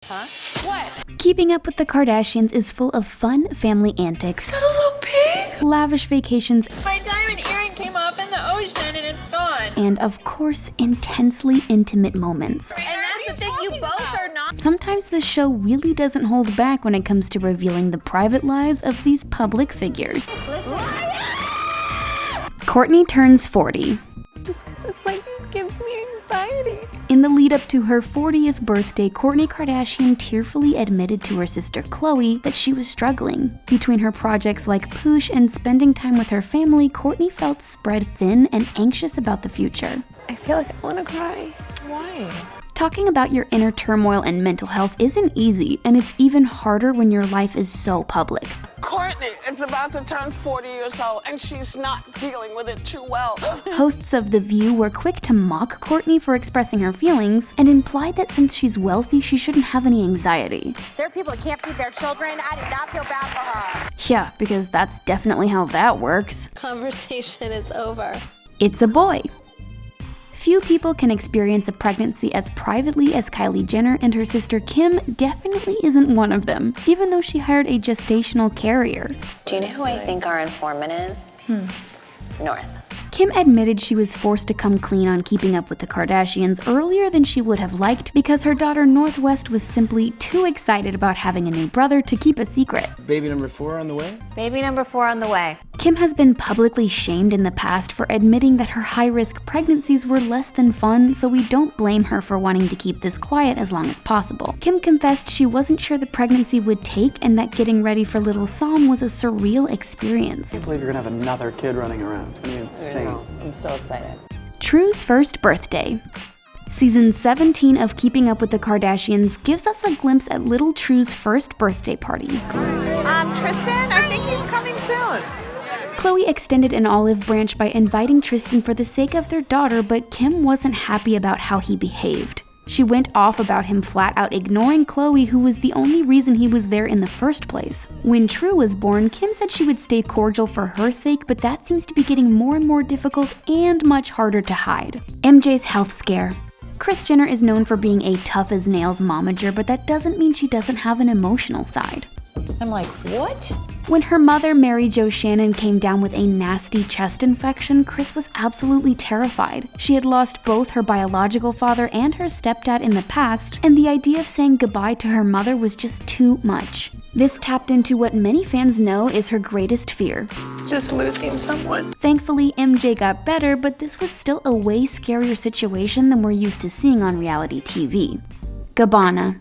Huh? What? Keeping Up with the Kardashians is full of fun family antics. Is that a little pig? Lavish vacations. My diamond earring came off in the ocean and it's gone. And of course, intensely intimate moments. And that's the thing, you both are not. Sometimes the show really doesn't hold back when it comes to revealing the private lives of these public figures. Kourtney turns 40. It's like, it gives me anxiety. In the lead up to her 40th birthday, Kourtney Kardashian tearfully admitted to her sister Khloe that she was struggling. Between her projects like Poosh and spending time with her family, Kourtney felt spread thin and anxious about the future. I feel like I want to cry. Why? Talking about your inner turmoil and mental health isn't easy, and it's even harder when your life is so public. Kourtney is about to turn 40 years old, and she's not dealing with it too well. Hosts of The View were quick to mock Kourtney for expressing her feelings and implied that since she's wealthy, she shouldn't have any anxiety. There are people that can't feed their children. I do not feel bad for her. Yeah, because that's definitely how that works. Conversation is over. It's a boy. Few people can experience a pregnancy as privately as Kylie Jenner, and her sister Kim definitely isn't one of them, even though she hired a gestational carrier. Do you know who I think our informant is? North. Kim admitted she was forced to come clean on Keeping Up with the Kardashians earlier than she would have liked because her daughter Northwest was simply too excited about having a new brother to keep a secret. Baby number 4 on the way? Baby number 4 on the way. Kim has been publicly shamed in the past for admitting that her high-risk pregnancies were less than fun, so we don't blame her for wanting to keep this quiet as long as possible. Kim confessed she wasn't sure the pregnancy would take and that getting ready for little Psalm was a surreal experience. I can't believe you're gonna have another kid running around. It's gonna be insane. I'm so excited. True's first birthday. Season 17 of Keeping Up with the Kardashians gives us a glimpse at little True's first birthday party. Tristan, I think he's coming soon. Khloe extended an olive branch by inviting Tristan for the sake of their daughter, but Kim wasn't happy about how he behaved. She went off about him flat out ignoring Khloe, who was the only reason he was there in the first place. When True was born, Kim said she would stay cordial for her sake, but that seems to be getting more and more difficult and much harder to hide. MJ's health scare. Kris Jenner is known for being a tough-as-nails momager, but that doesn't mean she doesn't have an emotional side. I'm like, what? When her mother, Mary Jo Shannon, came down with a nasty chest infection, Kris was absolutely terrified. She had lost both her biological father and her stepdad in the past, and the idea of saying goodbye to her mother was just too much. This tapped into what many fans know is her greatest fear: Just losing someone. Thankfully, MJ got better, but this was still a way scarier situation than we're used to seeing on reality TV. Gabbana.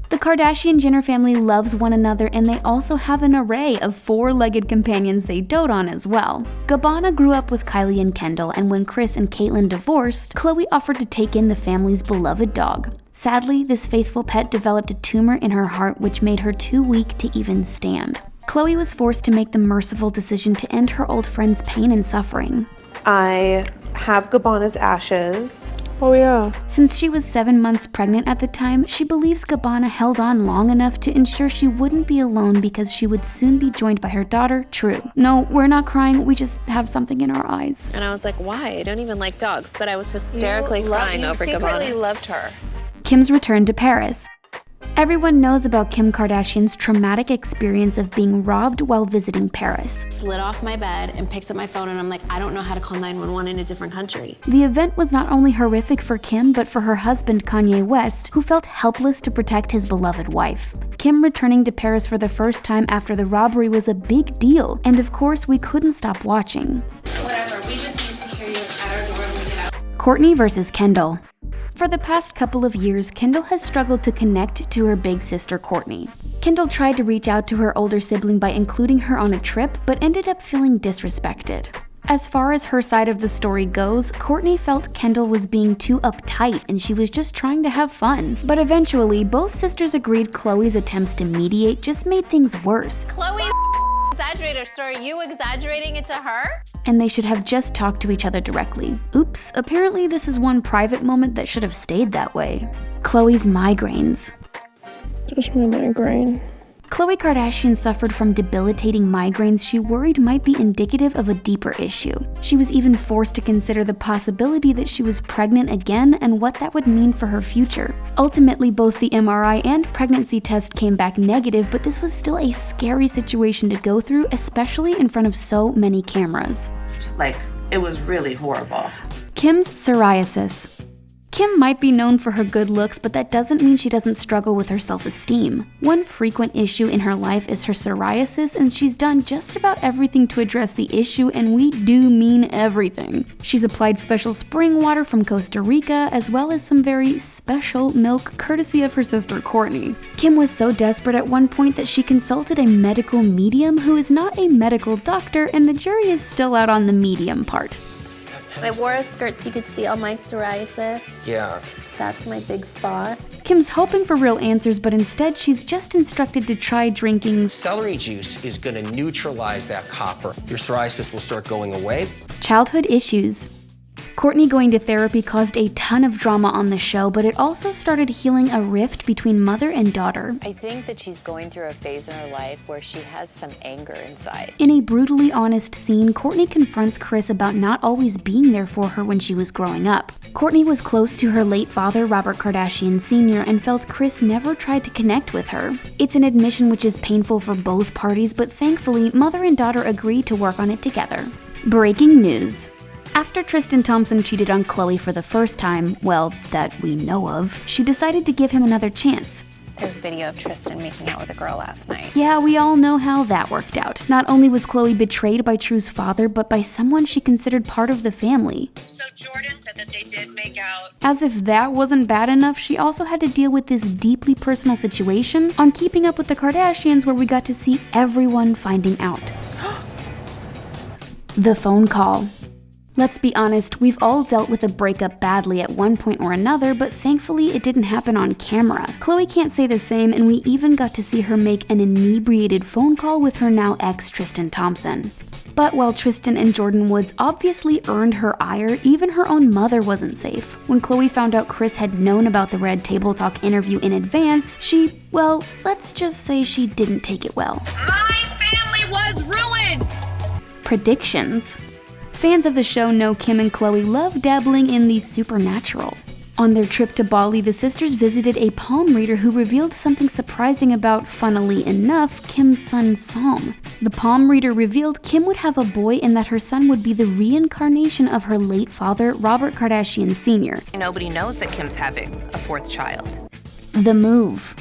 The Kardashian-Jenner family loves one another, and they also have an array of four-legged companions they dote on as well. Gabbana grew up with Kylie and Kendall, and when Kris and Caitlyn divorced, Khloe offered to take in the family's beloved dog. Sadly, this faithful pet developed a tumor in her heart which made her too weak to even stand. Khloe was forced to make the merciful decision to end her old friend's pain and suffering. I have Gabbana's ashes. Oh yeah. Since she was 7 months pregnant at the time, she believes Gabbana held on long enough to ensure she wouldn't be alone because she would soon be joined by her daughter, True. No, we're not crying, we just have something in our eyes. And I was like, why? I don't even like dogs, but I was hysterically crying over Gabbana. You secretly loved her. Kim's return to Paris. Everyone knows about Kim Kardashian's traumatic experience of being robbed while visiting Paris. Slid off my bed and picked up my phone and I'm like, I don't know how to call 911 in a different country. The event was not only horrific for Kim, but for her husband Kanye West, who felt helpless to protect his beloved wife. Kim returning to Paris for the first time after the robbery was a big deal, and of course we couldn't stop watching. Whatever, we just need to hear you at our door when we get out. Kourtney versus Kendall. For the past couple of years, Kendall has struggled to connect to her big sister Kourtney. Kendall tried to reach out to her older sibling by including her on a trip, but ended up feeling disrespected. As far as her side of the story goes, Kourtney felt Kendall was being too uptight and she was just trying to have fun. But eventually, both sisters agreed Khloe's attempts to mediate just made things worse. Khloe exaggerator, so are you exaggerating it to her? And they should have just talked to each other directly. Oops, apparently this is one private moment that should have stayed that way. Khloe's migraines. Just my migraine. Khloe Kardashian suffered from debilitating migraines she worried might be indicative of a deeper issue. She was even forced to consider the possibility that she was pregnant again and what that would mean for her future. Ultimately, both the MRI and pregnancy test came back negative, but this was still a scary situation to go through, especially in front of so many cameras. It was really horrible. Kim's psoriasis. Kim might be known for her good looks, but that doesn't mean she doesn't struggle with her self-esteem. One frequent issue in her life is her psoriasis, and she's done just about everything to address the issue, and we do mean everything. She's applied special spring water from Costa Rica, as well as some very special milk courtesy of her sister Kourtney. Kim was so desperate at one point that she consulted a medical medium who is not a medical doctor, and the jury is still out on the medium part. I wore a skirt so you could see all my psoriasis. Yeah. That's my big spot. Kim's hoping for real answers, but instead she's just instructed to try drinking Celery juice is going to neutralize that copper. Your psoriasis will start going away. childhood issues. Kourtney going to therapy caused a ton of drama on the show, but it also started healing a rift between mother and daughter. I think that she's going through a phase in her life where she has some anger inside. In a brutally honest scene, Kourtney confronts Kris about not always being there for her when she was growing up. Kourtney was close to her late father, Robert Kardashian Sr., and felt Kris never tried to connect with her. It's an admission which is painful for both parties, but thankfully, mother and daughter agreed to work on it together. Breaking news. After Tristan Thompson cheated on Khloe for the first time, well, that we know of, she decided to give him another chance. There's video of Tristan making out with a girl last night. Yeah, we all know how that worked out. Not only was Khloe betrayed by True's father, but by someone she considered part of the family. So Jordyn said that they did make out. As if that wasn't bad enough, she also had to deal with this deeply personal situation on Keeping Up with the Kardashians, where we got to see everyone finding out. The phone call. Let's be honest, we've all dealt with a breakup badly at one point or another, but thankfully it didn't happen on camera. Khloe can't say the same, and we even got to see her make an inebriated phone call with her now ex Tristan Thompson. But while Tristan and Jordyn Woods obviously earned her ire, even her own mother wasn't safe. When Khloe found out Kris had known about the Red Table Talk interview in advance, well, let's just say she didn't take it well. My family was ruined! Predictions. Fans of the show know Kim and Khloe love dabbling in the supernatural. On their trip to Bali, the sisters visited a palm reader who revealed something surprising about, funnily enough, Kim's son Psalm. The palm reader revealed Kim would have a boy and that her son would be the reincarnation of her late father, Robert Kardashian Sr. Nobody knows that Kim's having a fourth child. The move.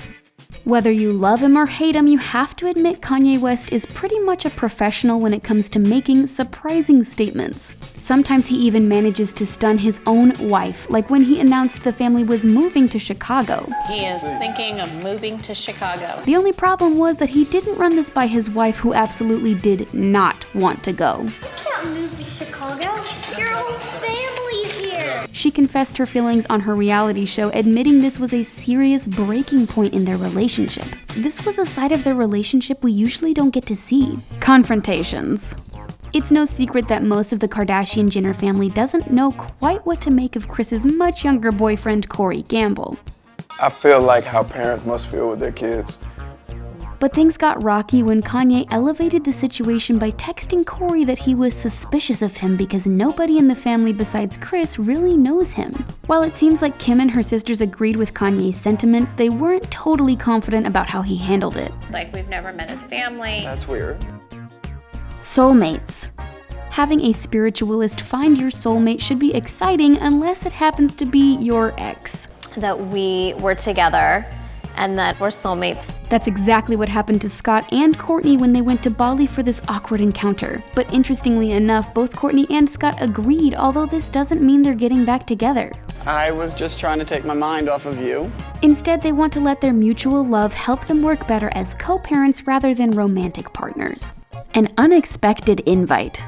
Whether you love him or hate him, you have to admit Kanye West is pretty much a professional when it comes to making surprising statements. Sometimes he even manages to stun his own wife, like when he announced the family was moving to Chicago. He is thinking of moving to Chicago. The only problem was that he didn't run this by his wife, who absolutely did not want to go. You can't move to Chicago. Your whole family's here. She confessed her feelings on her reality show, admitting this was a serious breaking point in their relationship. This was a side of their relationship we usually don't get to see. Confrontations. It's no secret that most of the Kardashian-Jenner family doesn't know quite what to make of Kris's much younger boyfriend, Corey Gamble. I feel like how parents must feel with their kids. But things got rocky when Kanye elevated the situation by texting Corey that he was suspicious of him because nobody in the family besides Kris really knows him. While it seems like Kim and her sisters agreed with Kanye's sentiment, they weren't totally confident about how he handled it. Like, we've never met his family. That's weird. Soulmates. Having a spiritualist find your soulmate should be exciting unless it happens to be your ex. That we were together and that we're soulmates. That's exactly what happened to Scott and Kourtney when they went to Bali for this awkward encounter. But interestingly enough, both Kourtney and Scott agreed, although this doesn't mean they're getting back together. I was just trying to take my mind off of you. Instead, they want to let their mutual love help them work better as co-parents rather than romantic partners. An unexpected invite.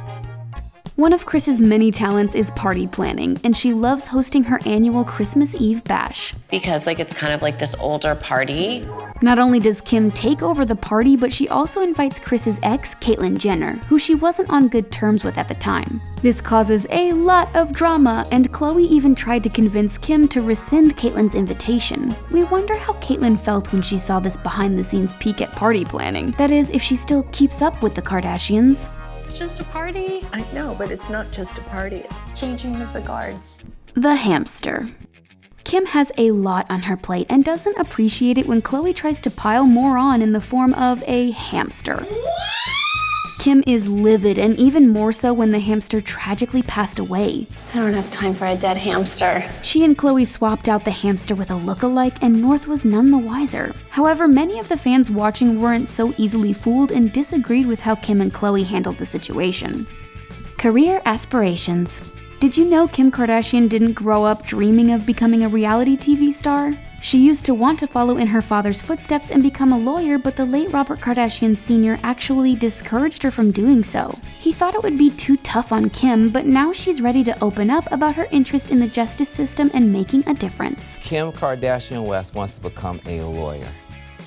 One of Kris's many talents is party planning, and she loves hosting her annual Christmas Eve bash. Because it's kind of like this older party Not only does Kim take over the party, but she also invites Kris's ex, Caitlyn Jenner, who she wasn't on good terms with at the time. This causes a lot of drama, and Khloe even tried to convince Kim to rescind Caitlyn's invitation. We wonder how Caitlyn felt when she saw this behind-the-scenes peek at party planning. That is, if she still keeps up with the Kardashians. It's just a party. I know, but it's not just a party, it's changing of the guards. The hamster. Kim has a lot on her plate and doesn't appreciate it when Khloe tries to pile more on in the form of a hamster. Kim is livid, and even more so when the hamster tragically passed away. I don't have time for a dead hamster. She and Khloe swapped out the hamster with a look-alike, and North was none the wiser. However, many of the fans watching weren't so easily fooled and disagreed with how Kim and Khloe handled the situation. Career aspirations. Did you know Kim Kardashian didn't grow up dreaming of becoming a reality TV star? She used to want to follow in her father's footsteps and become a lawyer, but the late Robert Kardashian Sr. actually discouraged her from doing so. He thought it would be too tough on Kim, but now she's ready to open up about her interest in the justice system and making a difference. Kim Kardashian West wants to become a lawyer.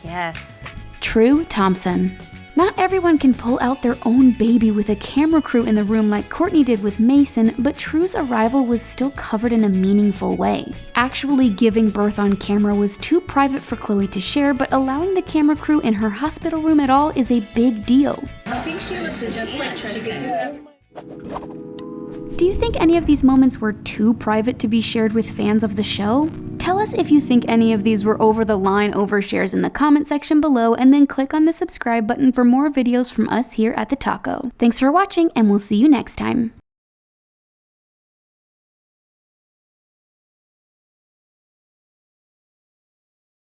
Yes. True Thompson. Not everyone can pull out their own baby with a camera crew in the room like Kourtney did with Mason, but True's arrival was still covered in a meaningful way. Actually giving birth on camera was too private for Khloe to share, but allowing the camera crew in her hospital room at all is a big deal. I think she looks just like Tristan. Do you think any of these moments were too private to be shared with fans of the show? Tell us if you think any of these were over the line overshares in the comment section below, and then click on the subscribe button for more videos from us here at The Taco. Thanks for watching, and we'll see you next time.